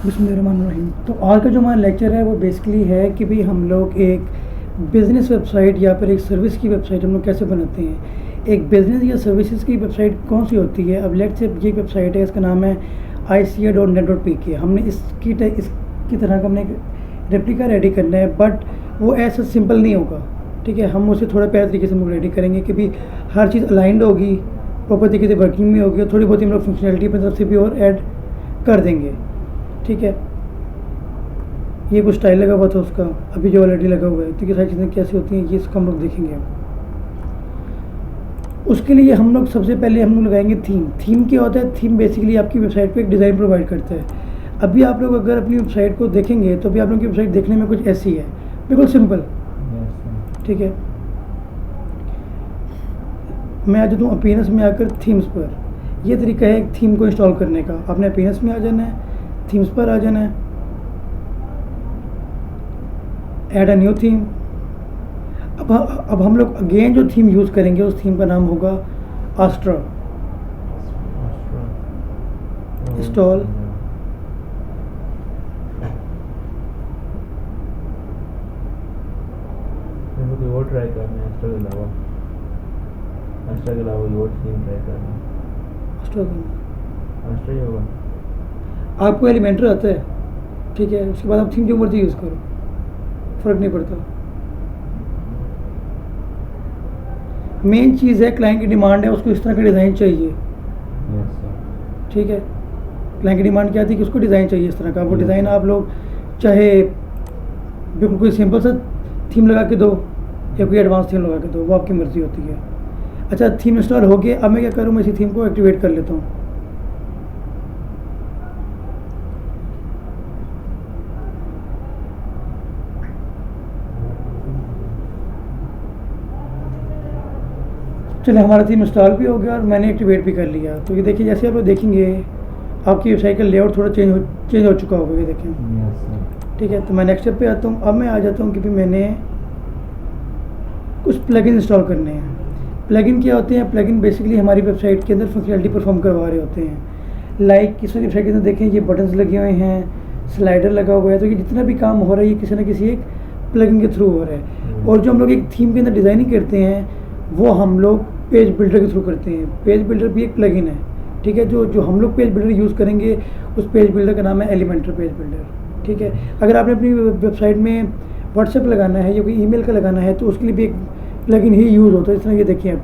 बिस्मिल्लाहिर्रहमानिर्रहीम। तो आज का जो हमारा लेक्चर है वो बेसिकली है कि भाई हम लोग एक बिज़नेस वेबसाइट या फिर एक सर्विस की वेबसाइट हम लोग कैसे बनाते हैं। एक बिज़नेस या सर्विसेज की वेबसाइट कौन सी होती है। अब लेट्स से ये वेबसाइट है, इसका नाम है ICA.net.pk। हमने इसकी तरह का हमने एक रेप्लिका रेडी करना है, बट वो ऐसा सिंपल नहीं होगा। ठीक है, हम उसे थोड़ा प्यारे तरीके से हम लोग रेडी करेंगे कि भी हर चीज़ अलाइंड होगी, प्रॉपर तरीके से वर्किंग में होगी, और थोड़ी बहुत हम लोग फंक्शनैलिटी अपनी तरफ से भी और ऐड कर देंगे। ठीक है, ये कुछ स्टाइल लगा हुआ था उसका, अभी जो ऑलरेडी लगा हुआ है, तो ये सारी चीज़ें कैसी होती हैं ये इसको हम लोग देखेंगे। उसके लिए हम लोग सबसे पहले हम लोग लगाएंगे थीम। थीम क्या होता है? थीम बेसिकली आपकी वेबसाइट पे एक डिज़ाइन प्रोवाइड करता है। अभी आप लोग अगर अपनी वेबसाइट को देखेंगे तो अभी आप लोगों की वेबसाइट देखने में कुछ ऐसी है, बिल्कुल सिंपल। ठीक है, मैं आ जाता हूँ अपीयरेंस में आकर थीम्स पर। यह तरीका है थीम को इंस्टॉल करने का। आपने अपीयरेंस में आ जाना है, थीम्स पर आ जाना है, ऐड अ न्यू थीम। अब हम लोग अगेन जो थीम यूज़ करेंगे उस थीम का नाम होगा आस्ट्रा। इंस्टॉल। और ट्राई करना है आस्ट्रा के अलावा और थीम ट्राई करना है। आस्ट्रा ही होगा। आपको एलिमेंटर आता है, ठीक है, उसके बाद आप थीम जो मर्जी यूज़ करो, फ़र्क नहीं पड़ता। मेन चीज़ है क्लाइंट की डिमांड है, उसको इस तरह का डिज़ाइन चाहिए। ठीक है, क्लाइंट की डिमांड क्या थी कि उसको डिज़ाइन चाहिए इस तरह का। वो डिज़ाइन आप लोग चाहे बिल्कुल कोई सिंपल सा थीम लगा के दो या कोई एडवांस थीम लगा के दो, वो आपकी मर्ज़ी होती है। अच्छा, थीम इंस्टॉल हो गया। अब मैं क्या करूँ, मैं इसी थीम को एक्टिवेट कर लेता हूँ। चलिए, हमारा थीम इंस्टॉल भी हो गया और मैंने एक्टिवेट भी कर लिया। तो ये देखिए, जैसे आप लोग देखेंगे आपकी वेबसाइट का लेआउट थोड़ा चेंज हो चुका होगा, ये देखें। ठीक है, तो मैं नेक्स्ट स्टेप पे आता हूँ। अब मैं आ जाता हूँ कि मैंने कुछ प्लगइन इंस्टॉल करने हैं। प्लगइन क्या होते हैं? प्लगइन बेसिकली हमारी वेबसाइट के अंदर फंक्शनैलिटी परफॉर्म करवा रहे होते हैं। लाइक इस वेबसाइट के अंदर देखें, ये बटन्स लगे हुए हैं, स्लाइडर लगा हुआ है। तो ये जितना भी काम हो रहा है ये किसी ना किसी एक प्लगइन के थ्रू हो रहा है। और जो हम लोग एक थीम के अंदर डिज़ाइनिंग करते हैं वो हम लोग पेज बिल्डर के थ्रू करते हैं। पेज बिल्डर भी एक प्लगइन है। ठीक है, जो हम लोग पेज बिल्डर यूज़ करेंगे उस पेज बिल्डर का नाम है एलिमेंटर पेज बिल्डर। ठीक है, अगर आपने अपनी वेबसाइट में व्हाट्सएप लगाना है या कोई ईमेल का लगाना है तो उसके लिए भी एक प्लगइन ही यूज़ होता है। इस तरह ये देखिए, अब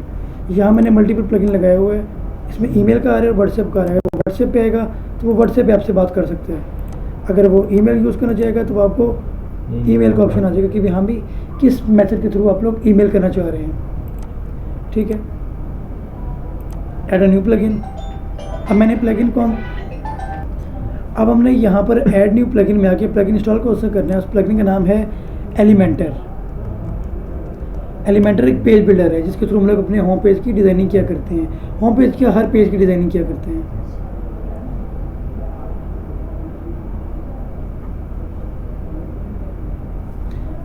यहाँ मैंने मल्टीपल प्लगइन लगाए हुए हैं। इसमें ईमेल का आ रहा है और व्हाट्सएप का आ रहा है। व्हाट्सएप पे आएगा तो वो व्हाट्सएप पे आपसे बात कर सकते हैं। अगर वो ईमेल यूज़ करना चाहेगा तो आपको ईमेल का ऑप्शन आ जाएगा कि हम भी किस मेथड के थ्रू आप लोग ईमेल करना चाह रहे हैं। ठीक है, ऐड अ न्यू प्लगइन। अब मैंने प्लगइन अब हमने यहाँ पर ऐड न्यू प्लगइन में आके प्लगइन इंस्टॉल को उससे करना है। उस प्लगइन का नाम है एलिमेंटर। एलिमेंटर एक पेज बिल्डर है जिसके थ्रू हम लोग अपने होम पेज की डिज़ाइनिंग किया करते हैं। होम पेज की हर पेज की डिज़ाइनिंग किया करते हैं।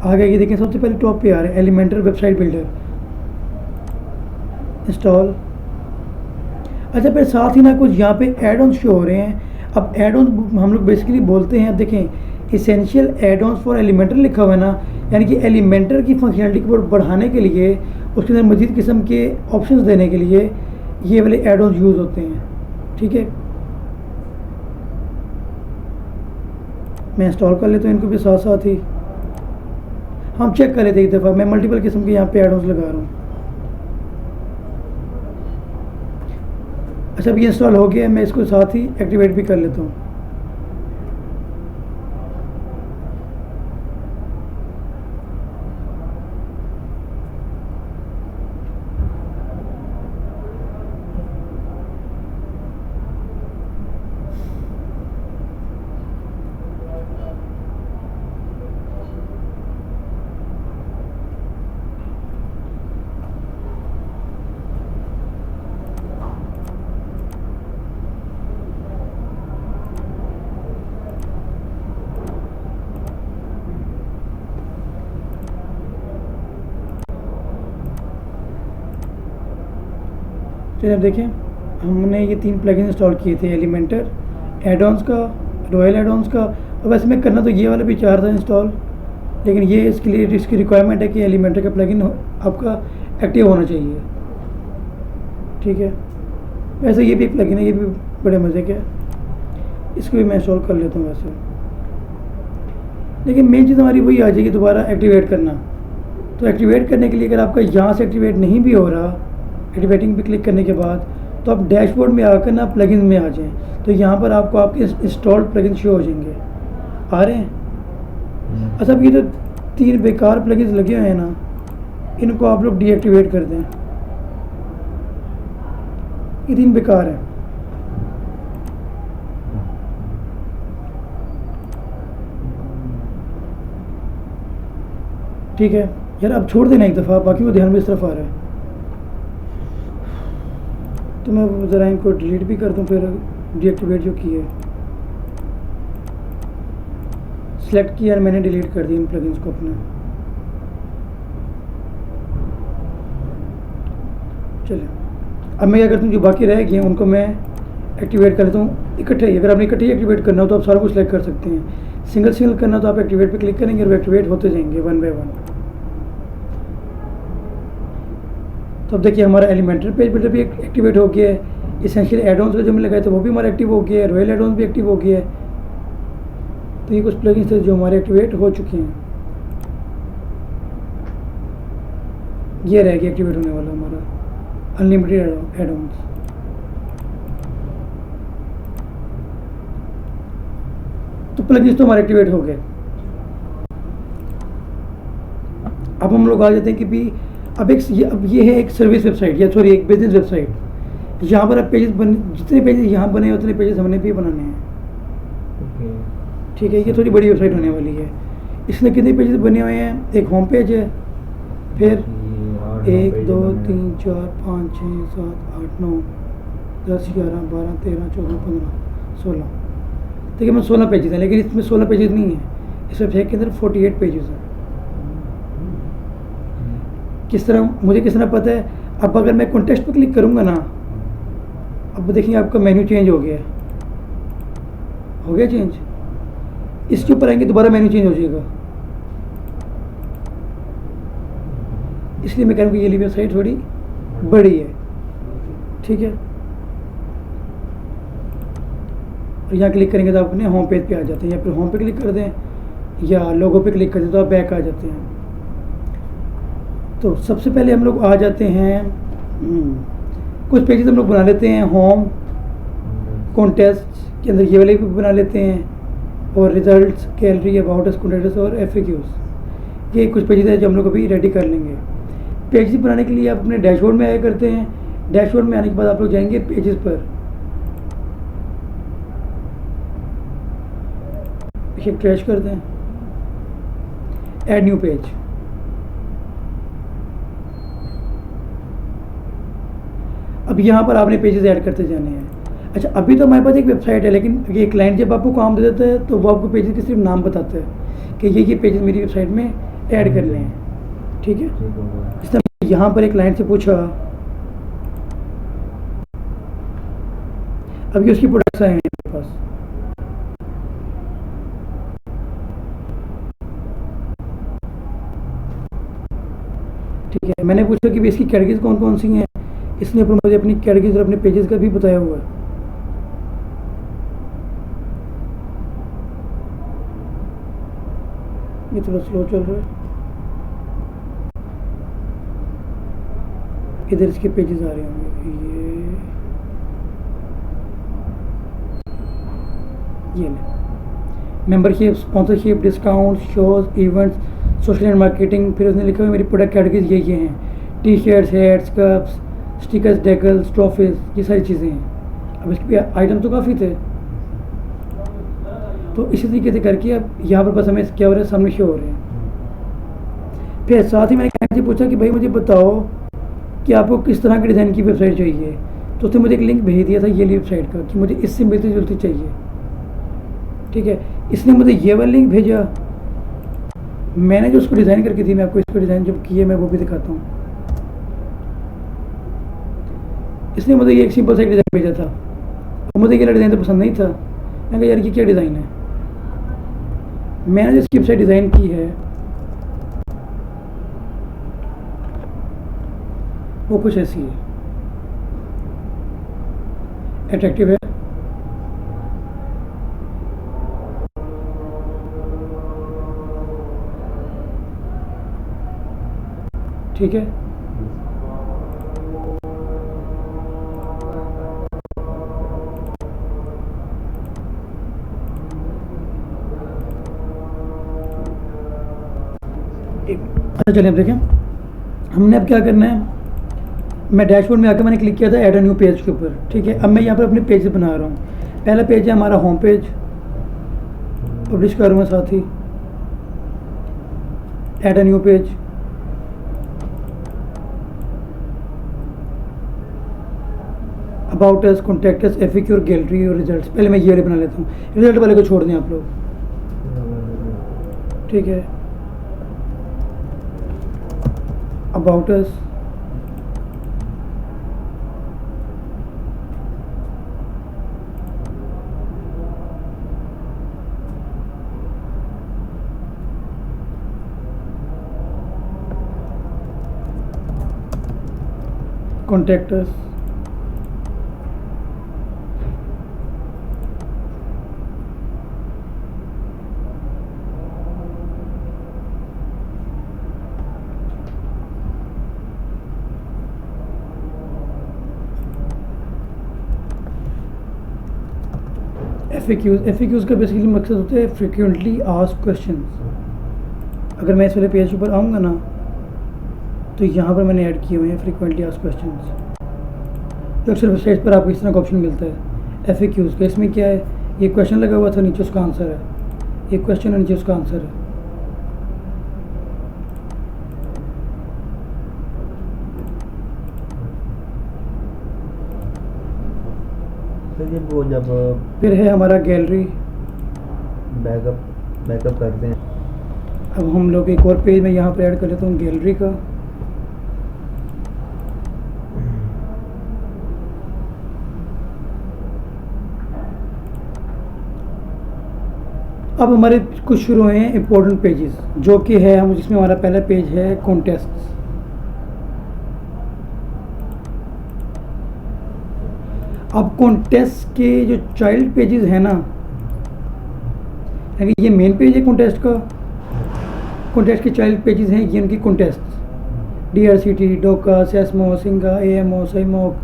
आगे ये देखें, सबसे पहले टॉप पे आ रहा है एलिमेंटर वेबसाइट बिल्डर। इंस्टॉल। अच्छा, फिर साथ ही ना कुछ यहाँ पे एड ऑन शो हो रहे हैं। अब एड ऑन हम लोग बेसिकली बोलते हैं, अब देखें essential add ons for Elementor लिखा हुआ है ना, यानी कि एलिमेंटर की फंक्शनलिटी को बढ़ाने के लिए, उसके अंदर मजीद किस्म के ऑप्शंस देने के लिए ये वाले एड ऑन्स यूज़ होते हैं। ठीक है, मैं इंस्टॉल कर लेता हूँ इनको भी साथ साथ ही। हम चेक कर लेते हैं एक दफ़ा। मैं मल्टीपल किस्म के यहाँ पे एड ऑन्स लगा रहा हूँ। अच्छा, अब ये इंस्टॉल हो गया, मैं इसको साथ ही एक्टिवेट भी कर लेता हूँ। चलिए, अब देखें, हमने ये 3 प्लगइन इंस्टॉल किए थे, एलिमेंटर, एड ऑन्स का रॉयल एडॉन्स का। और वैसे मैं करना तो ये वाला भी चाह रहा था इंस्टॉल, लेकिन ये इसके लिए इसकी रिक्वायरमेंट है कि एलिमेंटर का प्लगइन आपका एक्टिव होना चाहिए। ठीक है, वैसे ये भी एक प्लगइन है, ये भी बड़े मज़े का है, इसको भी मैं इंस्टॉल कर लेता हूँ वैसे। लेकिन मेन चीज़ हमारी वही आ जाएगी दोबारा एक्टिवेट करना। तो एक्टिवेट करने के लिए अगर आपका यहाँ से एक्टिवेट नहीं भी हो रहा, एक्टिवेटिंग पे क्लिक करने के बाद, तो आप डैशबोर्ड में आकर ना प्लगइन्स में आ जाएं, तो यहाँ पर आपको आपके इंस्टॉल्ड प्लगइन शो हो जाएंगे। आ रहे हैं? अच्छा, अब ये जो 3 बेकार प्लगइन्स लगे हुए हैं ना, इनको आप लोग डीएक्टिवेट कर दें। ये 3 बेकार हैं। ठीक है यार, अब छोड़ देना एक दफ़ा, बाकी वो ध्यान में इस तरफ आ रहा है। तो मैं ज़रा इनको डिलीट भी कर दूँ, फिर डीएक्टिवेट जो की है सेलेक्ट किया और मैंने डिलीट कर दिया इन प्लगइन्स को अपने। चलिए, अब मैं क्या करता हूँ, जो बाकी रह गए हैं उनको मैं एक्टिवेट कर लेता हूँ इकट्ठे ही। अगर आपने इकट्ठे ही एक्टिवेट करना हो तो आप सारा कुछ सेलेक्ट कर सकते हैं। सिंगल सिंगल करना तो आप एक्टिवेट पे क्लिक करेंगे और वो एक्टिवेट होते जाएंगे 1 बाय 1। तो अब देखिए हमारा एलिमेंटर पेज बिल्डर भी एक्टिवेट हो गया है। इसेंशियल एडॉन्स का जो मैंने लगाया था वो भी हमारा एक्टिव हो गया है। रॉयल एडॉन्स भी एक्टिव हो गया है। तो ये कुछ प्लगइन्स थे जो हमारे एक्टिवेट हो चुके हैं। ये रह गया एक्टिवेट होने वाला हमारा अनलिमिटेड एडॉन्स। तो प्लगइन्स तो हमारे एक्टिवेट हो गए। अब हम लोग आ जाते हैं कि भी अब ये है एक सर्विस वेबसाइट, या सॉरी एक बिजनेस वेबसाइट। यहाँ पर अब पेजेस बन, जितने पेजेस यहाँ बने उतने पेजेस हमने भी बनाने हैं। ठीक है, ये थोड़ी बड़ी वेबसाइट होने वाली है। इसमें कितने पेजेस बने हुए हैं? एक होम पेज है, फिर 1 2 3 4 5 6 7 8 9 10 11 12 13 14 15 16। ठीक है, मैं 16 पेजेस हैं, लेकिन इसमें 16 पेजेस नहीं है। इस वेबसाइट के अंदर 48 पेजेस हैं। किस तरह पता है? अब अगर मैं कॉन्टेक्स्ट पर क्लिक करूँगा ना, अब देखिए आपका मेन्यू चेंज हो गया चेंज। इसके ऊपर आएंगे दोबारा मेन्यू चेंज हो जाएगा। इसलिए मैं कह रहा हूँ कि ये वेबसाइट थोड़ी बड़ी है। ठीक है, और यहाँ क्लिक करेंगे तो आप अपने होम पेज पे आ जाते हैं, या फिर होम पे क्लिक कर दें या लोगो पे क्लिक कर दें तो आप बैक आ जाते हैं। तो सबसे पहले हम लोग आ जाते हैं, कुछ पेजेस हम लोग बना लेते हैं होम कॉन्टेस्ट के अंदर, ये वाले भी बना लेते हैं, और results, gallery, about us, contest और FAQs। ये कुछ पेजेस हैं जो हम लोग अभी रेडी कर लेंगे। पेजेस बनाने के लिए आप अपने डैशबोर्ड में आया करते हैं। डैशबोर्ड में आने के बाद आप लोग जाएंगे पेजेस पर, इसे ट्रैश कर दें, ऐड न्यू पेज। अब यहाँ पर आपने पेजेस ऐड करते जाने हैं। अच्छा, अभी तो हमारे पास एक वेबसाइट है, लेकिन ये क्लाइंट जब आपको काम दे देता है तो वो आपको पेजेस के सिर्फ नाम बताता है कि ये पेजेस मेरी वेबसाइट में ऐड करने हैं। ठीक है, इस तरह यहाँ पर एक क्लाइंट से पूछा, अभी उसकी प्रोडक्ट्स आए हैं मेरे पास। ठीक है, मैंने पूछा कि इसकी कैटेगरीज कौन कौन सी हैं। इसने मुझे अपनी कैटेगरीज और अपने पेजेस का भी बताया हुआ है। ये थोड़ा स्लो चल रहा है। इधर इसके पेजेस आ रहे होंगे, ये membership, sponsorship, discount, shows, events, social and marketing. फिर उसने लिखा हुआ मेरी प्रोडक्ट कैटेगरीज ये हैं, T shirts, hats, cups, stickers, decals, trophies, ये सारी चीज़ें हैं। अब इसके आइटम तो काफ़ी थे, तो इसी तरीके से करके अब यहाँ पर बस हमें क्या हो रहा है, सामने शो हो रहे हैं। फिर साथ ही मैंने क्लाइंट से पूछा कि भाई मुझे बताओ कि आपको किस तरह के डिज़ाइन की वेबसाइट चाहिए। तो उसने मुझे एक लिंक भेज दिया था ये वेबसाइट का कि मुझे इससे मिलती जुलती चाहिए। ठीक है, इसने मुझे ये वाला लिंक भेजा, मैंने जो उसको डिज़ाइन करके दी, मैं आपको इसको डिज़ाइन जब किए मैं वो भी दिखाता हूँ। इसने मुझे ये एक सिंपल सा डिज़ाइन भेजा था, मुझे ये डिज़ाइन तो पसंद नहीं था। मैं कहा यार ये क्या डिज़ाइन है। मैंने जो इसकी वेबसाइट डिज़ाइन की है वो कुछ ऐसी है, अट्रैक्टिव है, ठीक है। अच्छा चलिए अब देखें हमने अब क्या करना है। मैं डैशबोर्ड में आकर मैंने क्लिक किया था ऐड अ न्यू पेज के ऊपर, ठीक है। अब मैं यहाँ पर अपने पेज बना रहा हूँ। पहला पेज है हमारा होम पेज, पब्लिश करूँगा साथ ही add a new page. About us, contact us, FAQ और गैलरी और रिजल्ट्स। पहले मैं ये वाले बना लेता हूँ, रिजल्ट वाले को छोड़ दें आप लोग, ठीक है। About us, contact us, FAQs का बेसिकली मकसद होता है फ्रिक्वेंटली आस्क्ड क्वेश्चंस। अगर मैं इस वाले पेज पर आऊँगा ना तो यहाँ पर मैंने ऐड किए हुए हैं फ्रिक्वेंटली आस्क्ड क्वेश्चंस। तो अक्सर वेबसाइट पर आपको इस तरह का ऑप्शन मिलता है एफएक्यूज़ का। इसमें क्या है, ये क्वेश्चन लगा हुआ था, नीचे उसका आंसर है, ये क्वेश्चन है, नीचे उसका आंसर है। सर ये वो जब फिर है हमारा गैलरी। बैकअप करते हैं, अब हम लोग एक और पेज में यहाँ पर ऐड कर लेता हूँ गैलरी का। अब हमारे कुछ शुरू हुए हैं इम्पोर्टेंट पेजेस, जो कि है हम जिसमें हमारा पहला पेज है कॉन्टेस्ट। अब कॉन्टेस्ट के जो चाइल्ड पेजेस हैं ना, यानी ये मेन पेज है कॉन्टेस्ट का, कॉन्टेस्ट के चाइल्ड पेजेस हैं ये उनकी कॉन्टेस्ट। DRCT, डोका, सेस्मो, सिंगा, AMO, साइमोक,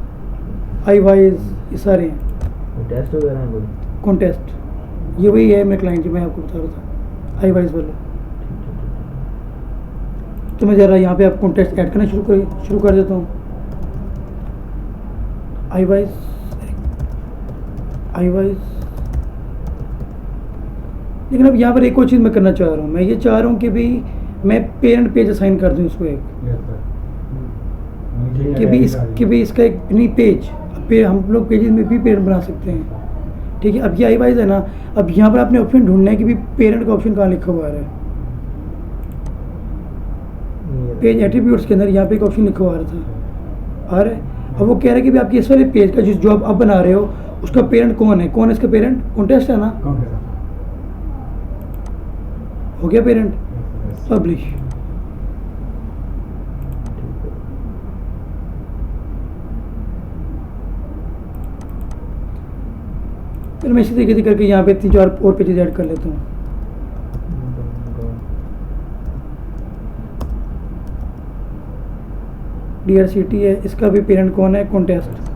आईवाइज, ये सारे हैं टेस्ट वगैरह हैं कोई? कॉन्टेस्ट। ये वही है मेरे क्लाइंट जो मैं आपको बता रहा था, आईवाइज वाला। तो मैं ज़रा यहाँ पे आप कॉन्टेस्ट ऐड करना शुरू कर देता हूँ। आईवाइज, लेकिन अब यहाँ पर एक और चीज़ मैं करना चाह रहा हूँ। मैं ये चाह रहा हूँ कि भी मैं पेरेंट पेज असाइन कर दूँ इसको एक, कि भी इसका एक नहीं पेज, हम लोग पेजेस में भी पेरेंट बना सकते हैं, ठीक है। अब ये आईवाइज है ना, अब यहाँ पर आपने ऑप्शन ढूंढना है कि भी पेरेंट का ऑप्शन कहाँ लिखा हुआ है। पेज एट्रीब्यूट्स के अंदर यहाँ पे एक ऑप्शन लिखा हुआ था, आ रहा है। अब वो कह रहा है कि भी आपके इस वाले पेज का जो आप बना रहे हो उसका पेरेंट कौन है, कौन है इसका पेरेंट? कॉन्टेस्ट है ना, हो गया पेरेंट, पब्लिश। फिर मैं इसी तरीके से करके यहाँ पे 3-4 और पेजेस ऐड कर लेता हूँ। DRCT है, इसका भी पेरेंट कौन है? कॉन्टेस्ट।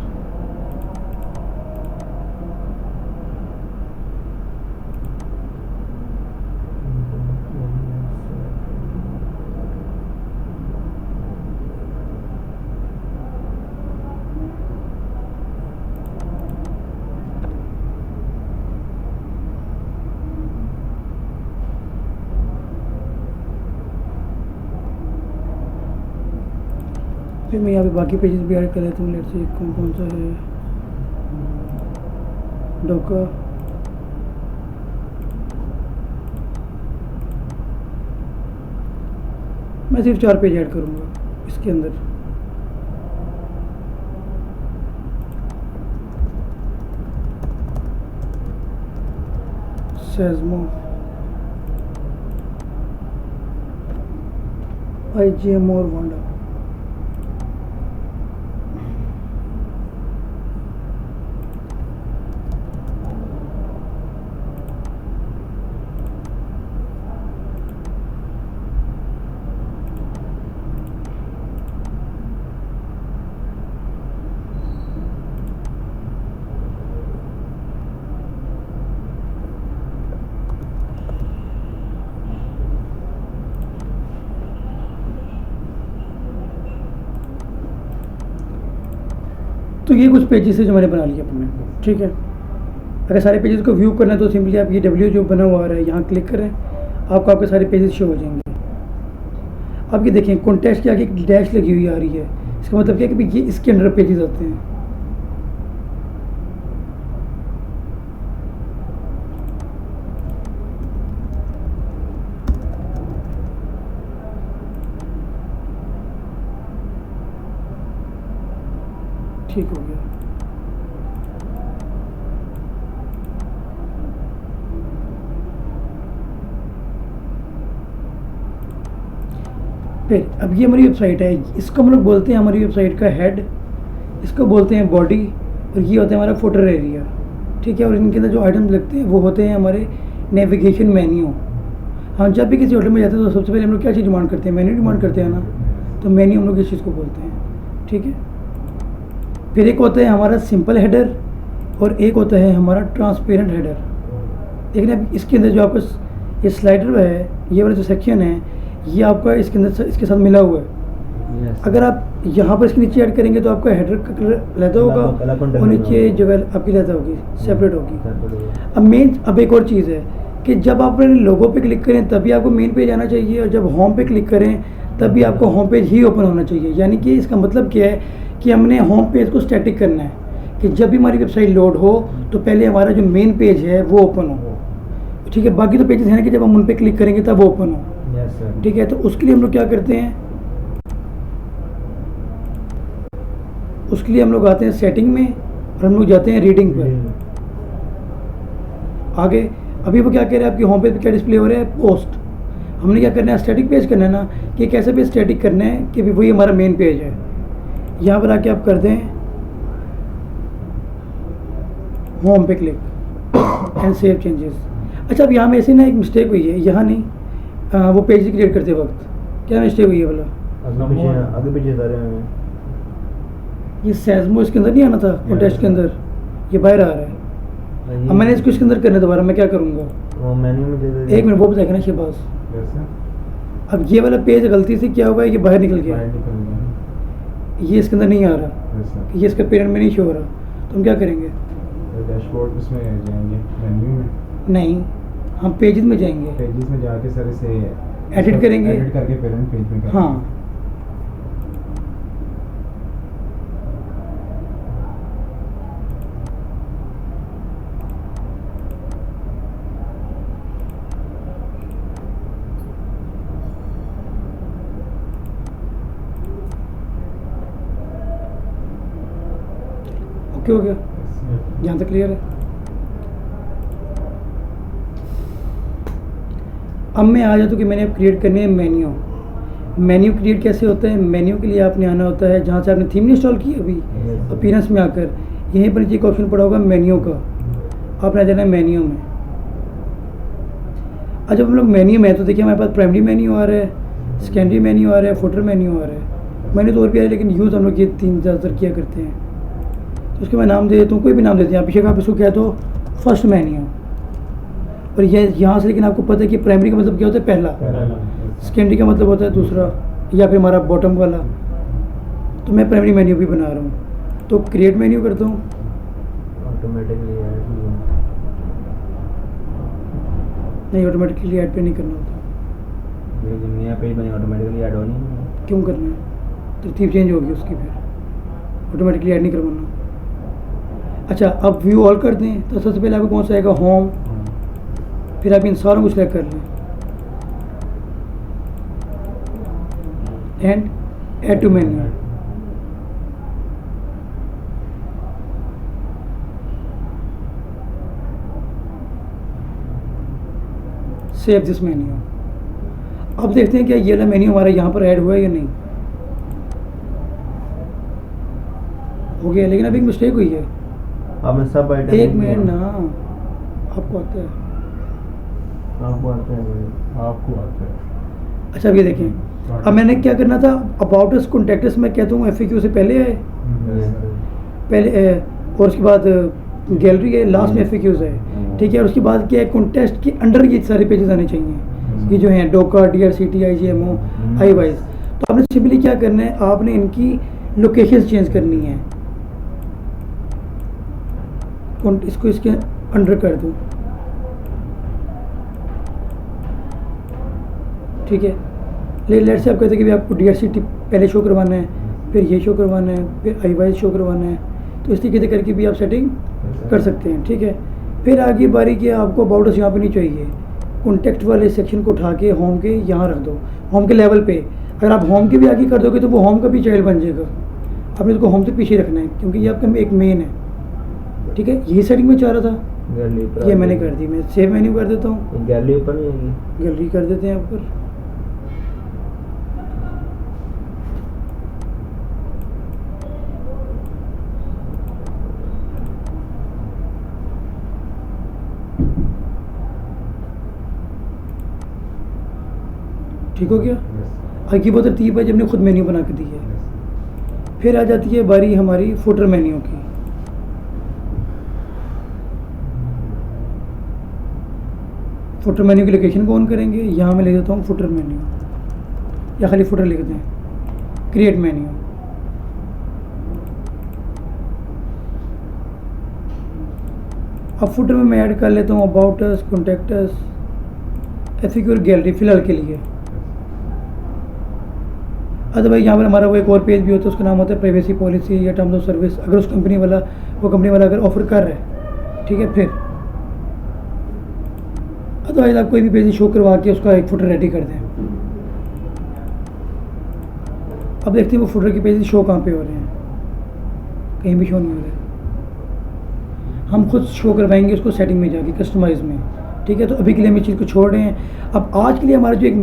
फिर मैं यहाँ पे बाकी पेजेस भी ऐड कर लेता हूँ। लेट्स से कौन सा है, डोका, मैं सिर्फ 4 पेज ऐड करूँगा इसके अंदर। सेजमो IGM और वांडा। तो ये कुछ पेजेस है जो मैंने बना लिए अपने, ठीक है। अगर सारे पेजेस को व्यू करना है तो सिंपली आप ये W जो बना हुआ आ रहा है यहाँ क्लिक करें, आपको आपके सारे पेजेस शो हो जाएंगे। अब ये देखें कॉन्टेक्स्ट के आगे एक डैश लगी हुई आ रही है, इसका मतलब क्या है कि भाई ये इसके अंडर पेजेस आते हैं। ठीक हो गया। फिर अब ये हमारी वेबसाइट है, इसको हम लोग बोलते हैं हमारी वेबसाइट का हेड, इसको बोलते हैं बॉडी, और ये होता है हमारा फुटर एरिया, ठीक है। और इनके अंदर जो आइटम्स लगते हैं वो होते हैं हमारे नेविगेशन मेन्यू। हम जब भी किसी होटल में जाते हैं तो सबसे पहले हम लोग क्या चीज़ डिमांड करते हैं, मेन्यू डिमांड करते हैं ना, तो मेन्यू हम लोग इस चीज़ को बोलते हैं, ठीक है। फिर एक होता है हमारा सिंपल हेडर और एक होता है हमारा ट्रांसपेरेंट हेडर। देखिए अब इसके अंदर जो आपका ये स्लाइडर है, ये वाला जो सेक्शन है, ये आपका इसके अंदर इसके साथ मिला हुआ है। अगर आप यहाँ पर इसके नीचे ऐड करेंगे तो आपका हेडर का कलर अलग होगा और नीचे जगह आपकी अलग होगी, सेपरेट होगी। अब एक और चीज़ है कि जब आप अपने लोगो पे क्लिक करें तभी आपको मेन पेज आना चाहिए, और जब होम पे क्लिक करें तभी आपको होम पेज ही ओपन होना चाहिए। यानी कि इसका मतलब क्या है कि हमने होम पेज को स्टैटिक करना है, कि जब भी हमारी वेबसाइट लोड हो तो पहले हमारा जो मेन पेज है वो ओपन हो, ठीक है। बाकी तो पेजेस हैं ना कि जब हम उन पे क्लिक करेंगे तब वो ओपन हो, ठीक है। तो उसके लिए हम लोग क्या करते हैं, उसके लिए हम लोग आते हैं सेटिंग में और हम लोग जाते हैं रीडिंग पर। आगे अभी वो क्या कह रहे हैं, आपकी होम पेज पे क्या डिस्प्ले हो रहा है, पोस्ट। हमने क्या करना है, स्टैटिक पेज करना है ना, कि कैसे पेज स्टैटिक करना है कि वही हमारा मेन पेज है। यहाँ पर आके आप कर दें होम पे क्लिक एंड सेव चेंजेस। अच्छा अब यहाँ में ऐसे ना एक मिस्टेक हुई है, यहाँ नहीं वो पेज क्रिएट करते वक्त क्या मिस्टेक हुई है बोला, आगे पीछे जा रहे हैं। ये सेजमो इसके अंदर नहीं आना था, कॉन्टेस्ट के अंदर, ये बाहर आ रहा है। अब मैंने इसको इसके अंदर करने दोबारा, मैं क्या करूँगा, वो मेन्यू में दे दे। एक मिनट वो बताएगा ना शहबाज। अब ये वाला पेज गलती से क्या हुआ है, ये बाहर निकल गया, ये इसके अंदर नहीं आ रहा, ये इसका पेरेंट में नहीं शो हो रहा, तो हम क्या करेंगे, डैशबोर्ड उसमें जाएंगे, मेन्यू में नहीं हम पेजेस में जाएंगे, पेजेस में जाके सर से एडिट करेंगे, एडिट करके पेरेंट पेज में करेंगे। हाँ ओके हो गया, यहाँ तक क्लियर है। अब मैं आ जाता हूँ कि मैंने अब क्रिएट करनी है मेन्यू। मेन्यू क्रिएट कैसे होता है, मेन्यू के लिए आपने आना होता है जहाँ से आपने थीम इंस्टॉल की अभी, अपीयरेंस में आकर यहीं पर नीचे एक ऑप्शन पड़ा होगा मेन्यू का, आपने आ जाना है मेन्यू में। अब जब हम लोग मेन्यू में तो देखिए हमारे पास प्राइमरी मेन्यू आ रहा है, सेकेंडरी मेन्यू आ रहा है, फुटर मेन्यू आ रहा है। मेन्यू तो और भी आ रहा है लेकिन यूज़ हम लोग ये तीन ज़्यादातर किया करते हैं, तो उसके मैं नाम दे देता हूँ, कोई भी नाम देते हैं आप इसको क्या तो फर्स्ट मेन्यू। और ये यहाँ से लेकिन आपको पता है कि प्राइमरी का मतलब क्या होता है, पहला, सेकेंडरी का मतलब होता है दूसरा, या फिर हमारा बॉटम वाला। तो मैं प्राइमरी मेन्यू भी बना रहा हूँ, तो क्रिएट मेन्यू करता हूँ, ऑटोमेटिकली नहीं ऑटोमेटिकली ऐड पे नहीं करना होता। ये जो नया पेज बने ऑटोमेटिकली ऐड होनी है, क्यों करना है, तरतीब चेंज होगी उसकी, फिर ऑटोमेटिकली ऐड नहीं करवाना। अच्छा अब व्यू ऑल कर दें तो सबसे पहले आपको कौन सा आएगा, होम, फिर आप इन सारों को सिलेक्ट कर लें and add to menu. Save this menu. अब देखते हैं क्या ये वाला मेन्यू हमारा यहाँ पर ऐड हुआ है या नहीं। हो गया, लेकिन अभी एक मिस्टेक हुई है। आपने सब आइटम एक मिनट ना, आपको आता है? आपको आता है भाई? आपको आता है। अच्छा अब ये देखें, अब मैंने क्या करना था, अबाउट अस कॉन्टैक्ट मैं कहता हूँ FAQ से पहले आए, पहले और उसके बाद गैलरी है, लास्ट में FAQs है, ठीक है। और उसके बाद क्या है, कॉन्टेस्ट के अंडर ये सारे पेजेस आने चाहिए, ये जो हैं डोका, DRCT, IGMO, iWise। तो आपने सिंपली क्या करना है, आपने इनकी लोकेशन चेंज करनी है। इसको इसके अंडर कर दूँ, ठीक है। लेट से आप कहते हैं कि आपको DRCT पहले शो करवाना है, फिर ये शो करवाना है, फिर iWise शो करवाना है, तो इस तरीके से करके भी आप सेटिंग कर सकते हैं, ठीक है। फिर आगे बारी की आपको अबाउट अस यहाँ पे नहीं चाहिए, कॉन्टैक्ट वाले सेक्शन को उठा के होम के यहाँ रख दो, होम के लेवल पे। अगर आप होम के भी आगे कर दोगे तो वो होम का भी चाइल्ड बन जाएगा। आपने इसको होम से पीछे रखना है क्योंकि ये आपका एक मेन है, ठीक है। यही सेटिंग में चाह रहा था, गैलरी पर ये मैंने कर दी। मैं सेव मेन्यू कर देता हूँ, गैलरी ऊपर नहीं आएगी? गैलरी कर देते हैं ऊपर। ठीक हो गया। आगे वो तरतीब है जब ने खुद मेन्यू बना के दी है। फिर आ जाती है बारी हमारी फुटर मेन्यू की। फुटर मेन्यू की लोकेशन को ऑन करेंगे, यहाँ मैं लिख देता हूँ फुटर मेन्यू, या खाली फुटर लिख दें, क्रिएट मेन्यू। अब फुटर में मैं ऐड कर लेता हूँ about us, contact us, FAQ और गैलरी फ़िलहाल के लिए। अदरवाइज यहाँ पर हमारा वो एक और पेज भी होता है, उसका नाम होता है प्राइवेसी पॉलिसी या टर्म्स ऑफ सर्विस। अगर उस कंपनी वाला अगर ऑफर कर रहा है, ठीक है। फिर अदरवाइज आप कोई भी पेज शो करवा के उसका एक फुटर रेडी कर दें। अब देखते हैं वो फुटर के पेज शो कहाँ पे हो रहे हैं, कहीं भी शो नहीं हो रहे। हम खुद शो करवाएंगे उसको सेटिंग में जाके, कस्टमाइज में, ठीक है। तो अभी के लिए हम इस चीज़ को छोड़ रहे हैं। अब आज के लिए हमारा जो एक